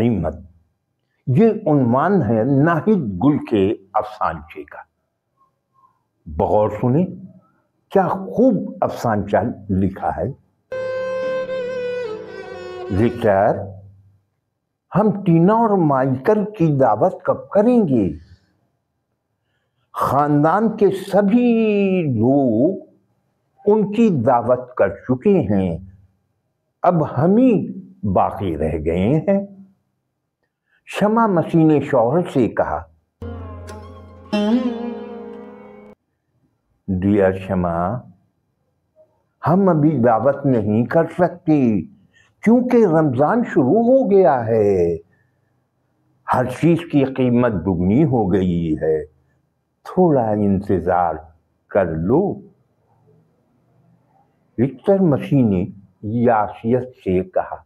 कीमत, ये उन्वान है नाहिद गुल के अफसानचे का। बगौर सुने, क्या खूब अफसानचा लिखा है। विक्टर, हम टीना और माइकल की दावत कब करेंगे? खानदान के सभी लोग उनकी दावत कर चुके हैं, अब हम ही बाकी रह गए हैं। शमा मसीह ने शौहर से कहा, डियर शमा, हम अभी दावत नहीं कर सकते क्योंकि रमजान शुरू हो गया है। हर चीज की कीमत दुगनी हो गई है, थोड़ा इंतजार कर लो। विक्टर मसीह ने यासियत से कहा।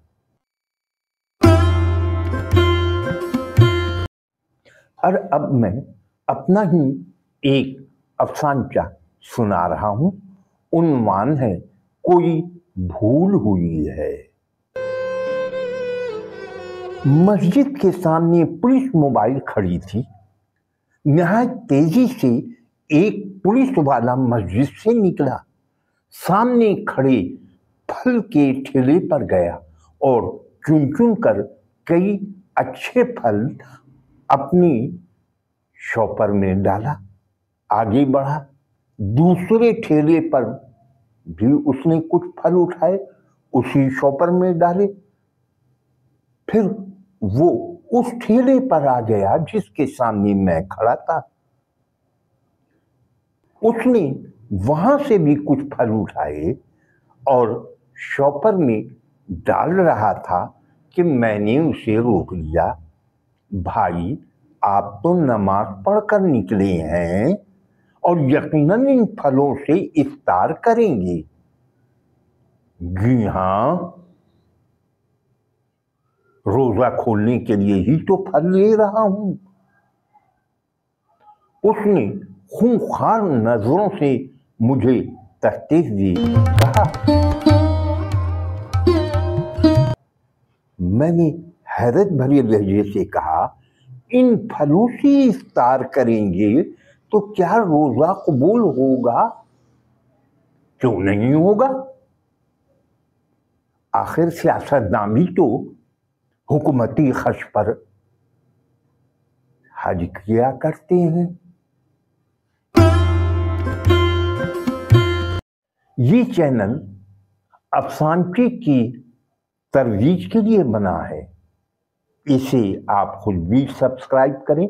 और अब मैं अपना ही एक अफसानचा सुना रहा हूं। उन्वान है कोई भूल हुई है। मस्जिद के सामने पुलिस मोबाइल खड़ी थी। नहायत तेजी से एक पुलिस वाला मस्जिद से निकला, सामने खड़े फल के ठेले पर गया और चुन चुन कर कई अच्छे फल अपनी शॉपर में डाला। आगे बढ़ा, दूसरे ठेले पर भी उसने कुछ फल उठाए, उसी शॉपर में डाले। फिर वो उस ठेले पर आ गया जिसके सामने मैं खड़ा था। उसने वहां से भी कुछ फल उठाए और शॉपर में डाल रहा था कि मैंने उसे रोक लिया। भाई, आप तो नमाज पढ़कर निकले हैं और यकीनन इन फलों से इफ्तार करेंगे। जी हाँ, रोजा खोलने के लिए ही तो फल ले रहा हूं। उसने खूंखार नजरों से मुझे तकते हुए कहा। मैंने हैरत भरे लहजे से कहा, इन फलों से इफ्तार करेंगे तो क्या रोजा कबूल होगा? क्यों नहीं होगा? आखिर सियासतदान भी तो हुकूमती खर्च पर हज किया करते हैं। ये चैनल अफसानचे की तरवीज के लिए बना है। इसे आप खुद भी सब्सक्राइब करें,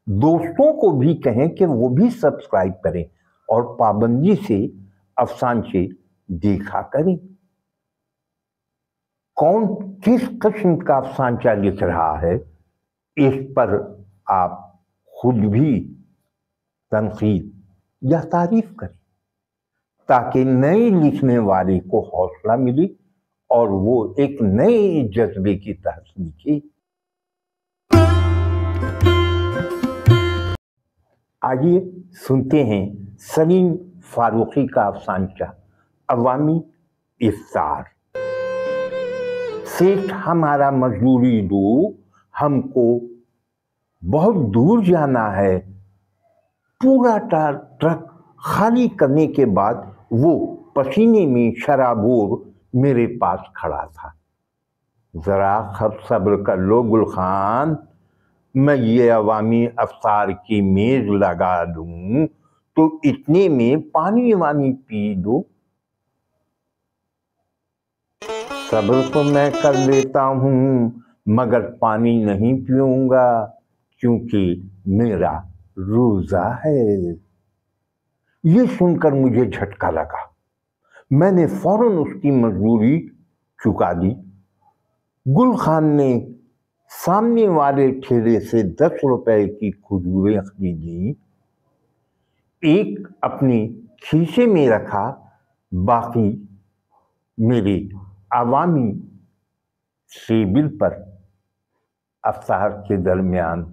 दोस्तों को भी कहें कि वो भी सब्सक्राइब करें और पाबंदी से अफसानचे देखा करें। कौन किस किस्म का अफसानचा लिख रहा है, इस पर आप खुद भी तनकीद या तारीफ करें ताकि नए लिखने वाले को हौसला मिले और वो एक नए जज्बे की तहत लिखे। आइए सुनते हैं सलीम फारूकी का अफसानचा अवामी इफ्तार। सेठ हमारा मजदूरी दो, हमको बहुत दूर जाना है। पूरा ट्रक खाली करने के बाद वो पसीने में शराबोर मेरे पास खड़ा था। जरा सब्र कर लो गुल खान, मैं ये अवामी अफ्तार की मेज लगा दूं तो इतने में पानी वानी पी दो। सब्र तो मैं कर लेता हूं, मगर पानी नहीं पीऊंगा क्योंकि मेरा रोजा है। ये सुनकर मुझे झटका लगा। मैंने फौरन उसकी मजदूरी चुका दी। गुल खान ने सामने वाले ठेले से 10 रुपए की खजूरें खरीदी, एक अपने खीसे में रखा, बाकी मेरे अवामी टेबिल पर अफ्तार के दरमियान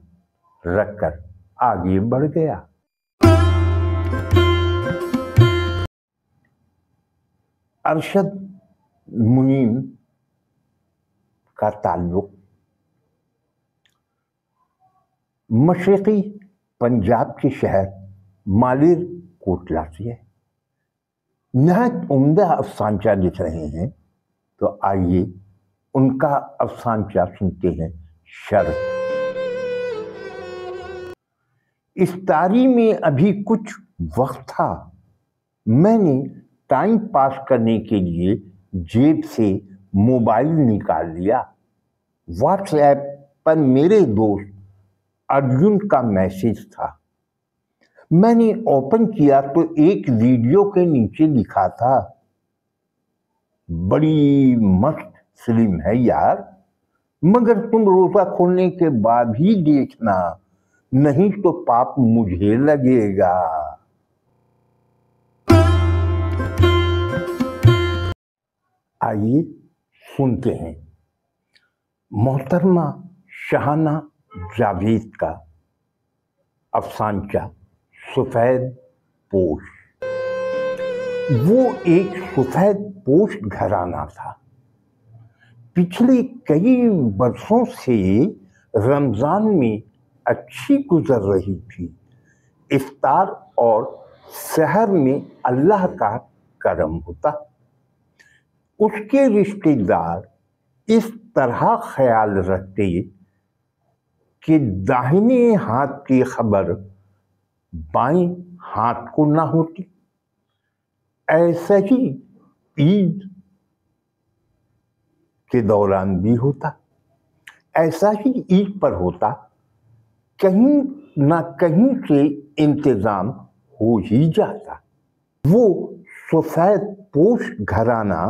रखकर आगे बढ़ गया। अरशद मुनीम का ताल्लुक मशरक़ी पंजाब के शहर मालेर कोटला से है। नहायत उम्दा अफसानचा लिख रहे हैं, तो आइए उनका अफसानचा सुनते हैं। शर्त। इफ्तारी में अभी कुछ वक्त था, मैंने टाइम पास करने के लिए जेब से मोबाइल निकाल लिया। व्हाट्सएप पर मेरे दोस्त अर्जुन का मैसेज था। मैंने ओपन किया तो एक वीडियो के नीचे लिखा था, बड़ी मस्त फिल्म है यार, मगर तुम रोजा खोलने के बाद ही देखना, नहीं तो पाप मुझे लगेगा। आइए सुनते हैं मोहतरमा शाहाना जावेद का अफसानचा सफेद पोश। वो एक सफेद पोश घराना था। पिछले कई बरसों से रमजान में अच्छी गुजर रही थी। इफ्तार और सहर में अल्लाह का करम होता। उसके रिश्तेदार इस तरह ख्याल रखते कि दाहिने हाथ की खबर बाएं हाथ को ना होती। ऐसा ही ईद के दौरान भी होता। ऐसा ही ईद पर होता, कहीं ना कहीं से इंतजाम हो ही जाता। वो सफेद पोश घराना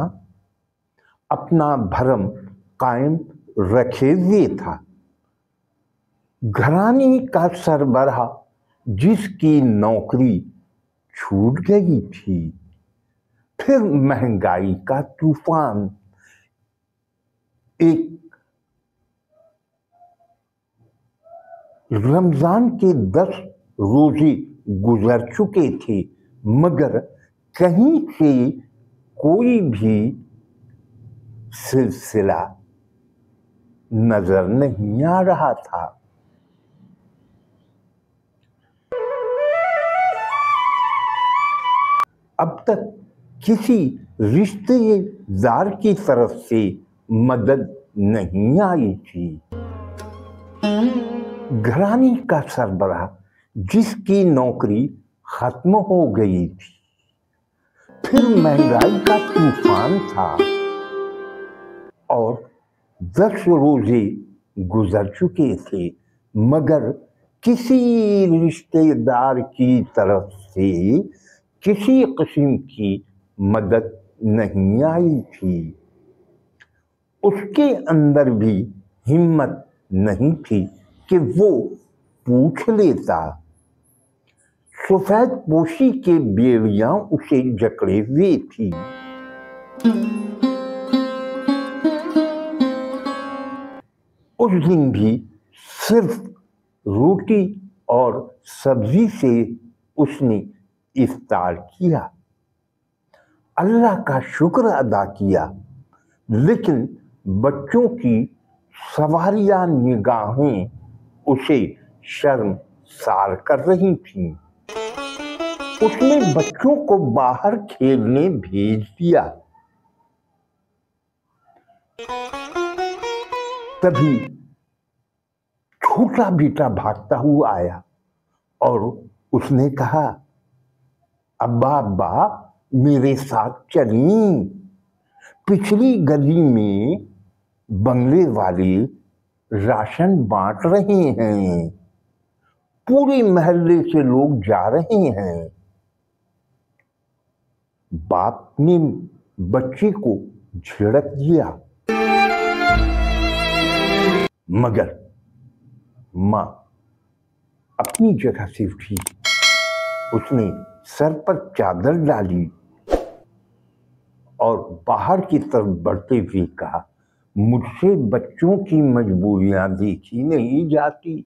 अपना भरम कायम रखे हुए था। घराने का सरबराह जिसकी नौकरी छूट गई थी, फिर महंगाई का तूफान, एक रमजान के 10 रोजे गुजर चुके थे, मगर कहीं से कोई भी सिलसिला नजर नहीं आ रहा था। अब तक किसी रिश्तेदार की तरफ से मदद नहीं आई थी। घरानी का सरबराह जिसकी नौकरी खत्म हो गई थी, फिर महंगाई का तूफान था और 10 रोजे गुजर चुके थे, मगर किसी रिश्तेदार की तरफ से किसी किस्म की मदद नहीं आई थी। उसके अंदर भी हिम्मत नहीं थी कि वो पूछ लेता। सफेद पोशी के बेड़ियां उसे जकड़े हुए थी। उस दिन भी सिर्फ रोटी और सब्जी से उसने इफ्तार किया। अल्लाह का शुक्र अदा किया, लेकिन बच्चों की सवारियां निगाहें उसे शर्मसार कर रही थीं। उसने बच्चों को बाहर खेलने भेज दिया। तभी छोटा बेटा भागता हुआ आया और उसने कहा, अब्बा अब्बा मेरे साथ चली, पिछली गली में बंगले वाले राशन बांट रहे हैं, पूरे मोहल्ले से लोग जा रहे हैं। बाप ने बच्चे को झिड़क दिया, मगर मां अपनी जगह से उठी। उसने सर पर चादर डाली और बाहर की तरफ बढ़ते हुए कहा, मुझसे बच्चों की मजबूरियां देखी नहीं जाती।